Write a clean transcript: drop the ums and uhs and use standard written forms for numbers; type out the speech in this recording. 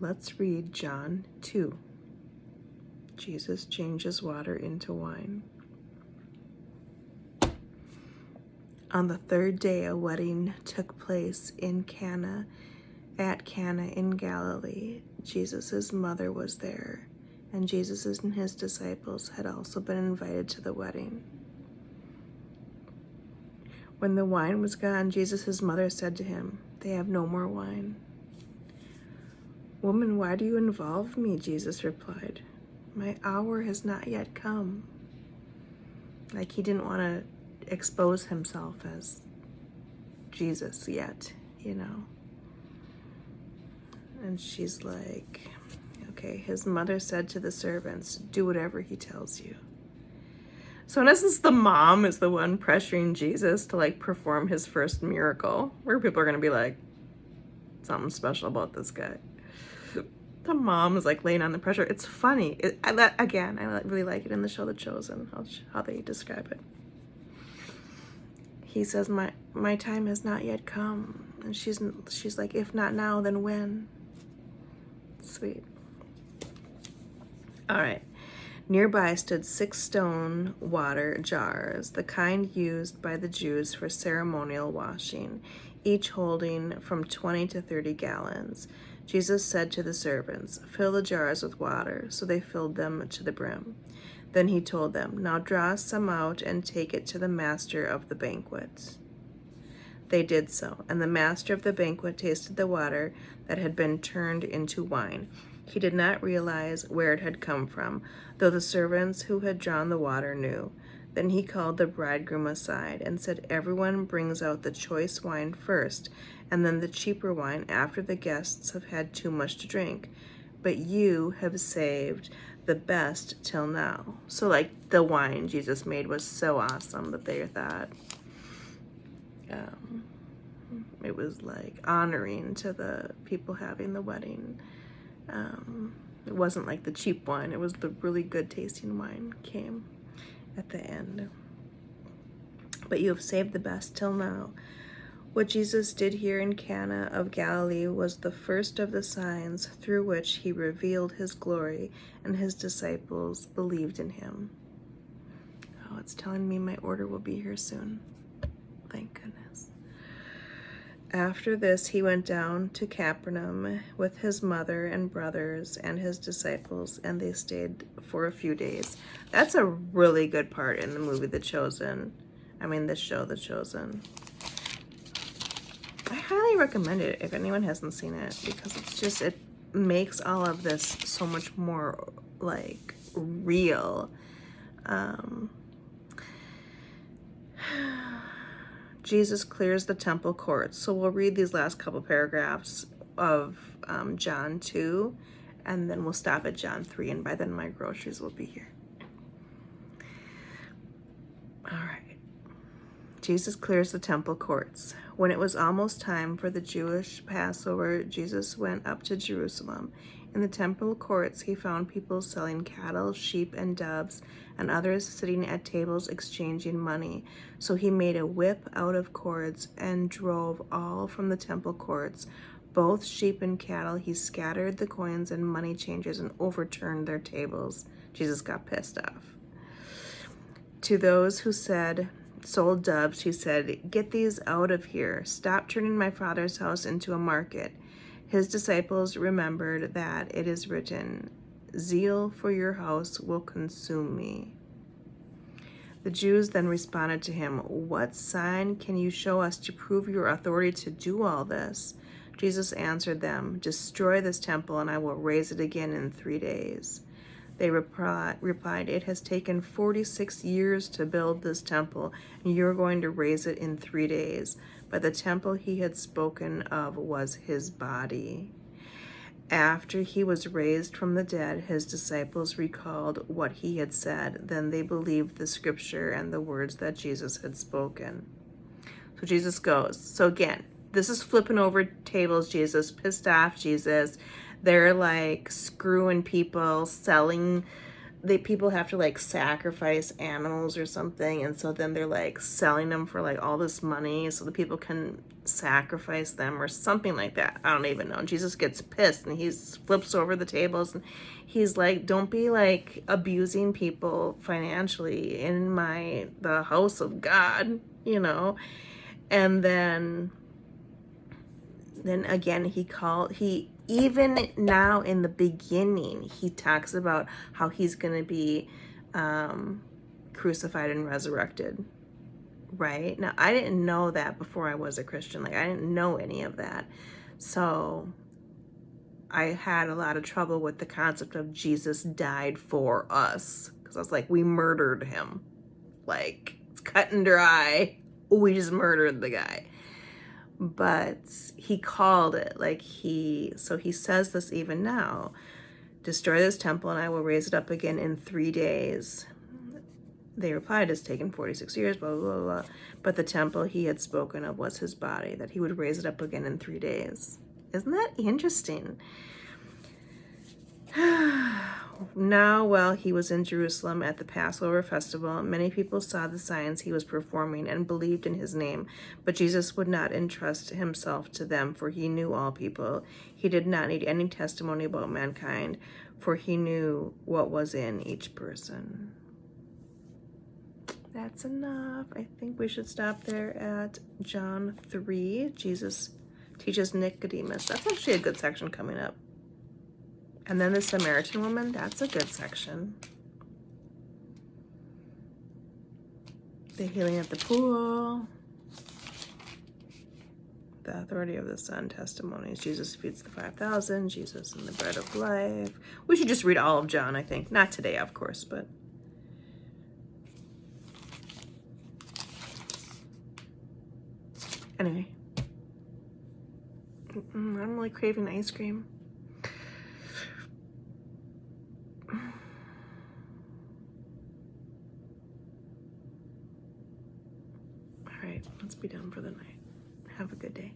Let's read John 2. Jesus changes water into wine. On the third day, a wedding took place at Cana in Galilee. Jesus' mother was there, and Jesus and his disciples had also been invited to the wedding. When the wine was gone, Jesus' mother said to him, "They have no more wine." "Woman, why do you involve me?" Jesus replied. "My hour has not yet come." Like he didn't want to expose himself as Jesus yet, And she's like, okay, his mother said to the servants, "Do whatever he tells you." So in essence, the mom is the one pressuring Jesus to perform his first miracle, where people are going to be like, something special about this guy. The mom is laying on the pressure. It's funny. I really like it in the show The Chosen, how they describe it. He says, my time has not yet come. And she's like, "If not now, then when?" Sweet. All right. Nearby stood 6 stone water jars, the kind used by the Jews for ceremonial washing, each holding from 20 to 30 gallons. Jesus said to the servants, "Fill the jars with water." So they filled them to the brim. Then he told them, "Now draw some out and take it to the master of the banquet." They did so, and the master of the banquet tasted the water that had been turned into wine. He did not realize where it had come from, though the servants who had drawn the water knew. Then he called the bridegroom aside and said, "Everyone brings out the choice wine first, and then the cheaper wine after the guests have had too much to drink. But you have saved the best till now." So the wine Jesus made was so awesome that they thought it was honoring to the people having the wedding. It wasn't the cheap wine. It was the really good tasting wine came at the end. "But you have saved the best till now." What Jesus did here in Cana of Galilee was the first of the signs through which he revealed his glory, and his disciples believed in him. Oh, it's telling me my order will be here soon. Thank goodness. After this, he went down to Capernaum with his mother and brothers and his disciples, and they stayed for a few days. That's a really good part in the movie The Chosen. The show The Chosen. I highly recommend it if anyone hasn't seen it, because it makes all of this so much more real. Jesus clears the temple courts. So we'll read these last couple paragraphs of John 2, and then we'll stop at John 3, and by then my groceries will be here. All right. Jesus clears the temple courts. When it was almost time for the Jewish Passover, Jesus went up to Jerusalem. In the temple courts, he found people selling cattle, sheep, and doves, and others sitting at tables exchanging money. So he made a whip out of cords and drove all from the temple courts, both sheep and cattle. He scattered the coins and money changers and overturned their tables. Jesus got pissed off. To those who sold doves, he said, "Get these out of here. Stop turning my Father's house into a market." His disciples remembered that it is written, "Zeal for your house will consume me." The Jews then responded to him, "What sign can you show us to prove your authority to do all this?" Jesus answered them, "Destroy this temple, and I will raise it again in 3 days." They replied, "It has taken 46 years to build this temple, and you're going to raise it in 3 days." But the temple he had spoken of was his body. After he was raised from the dead, his disciples recalled what he had said. Then they believed the scripture and the words that Jesus had spoken. So Jesus goes. So again, this is flipping over tables Jesus, pissed off Jesus. They're screwing people, selling. People have to sacrifice animals or something, and so then they're selling them for all this money so the people can sacrifice them or something like that. I don't even know. Jesus gets pissed and he flips over the tables and he's like, don't be like abusing people financially in the house of God, you know. And then again, he even now in the beginning, he talks about how he's going to be crucified and resurrected. Right? Now, I didn't know that before I was a Christian. Like, I didn't know any of that. So I had a lot of trouble with the concept of Jesus died for us. Because I was like, we murdered him. Like, it's cut and dry. We just murdered the guy. But he called it. So he says this even now. Destroy this temple and I will raise it up again in 3 days. They replied, it's taken 46 years, blah, blah, blah, blah. But the temple he had spoken of was his body, that he would raise it up again in 3 days. Isn't that interesting? Now, while he was in Jerusalem at the Passover festival, many people saw the signs he was performing and believed in his name. But Jesus would not entrust himself to them, for he knew all people. He did not need any testimony about mankind, for he knew what was in each person. That's enough. I think we should stop there at John 3. Jesus teaches Nicodemus. That's actually a good section coming up. And then the Samaritan woman, that's a good section. The healing at the pool. The authority of the Son, testimonies. Jesus feeds the 5,000. Jesus and the bread of life. We should just read all of John, I think. Not today, of course, but... Anyway, I'm really craving ice cream. All right, let's be done for the night. Have a good day.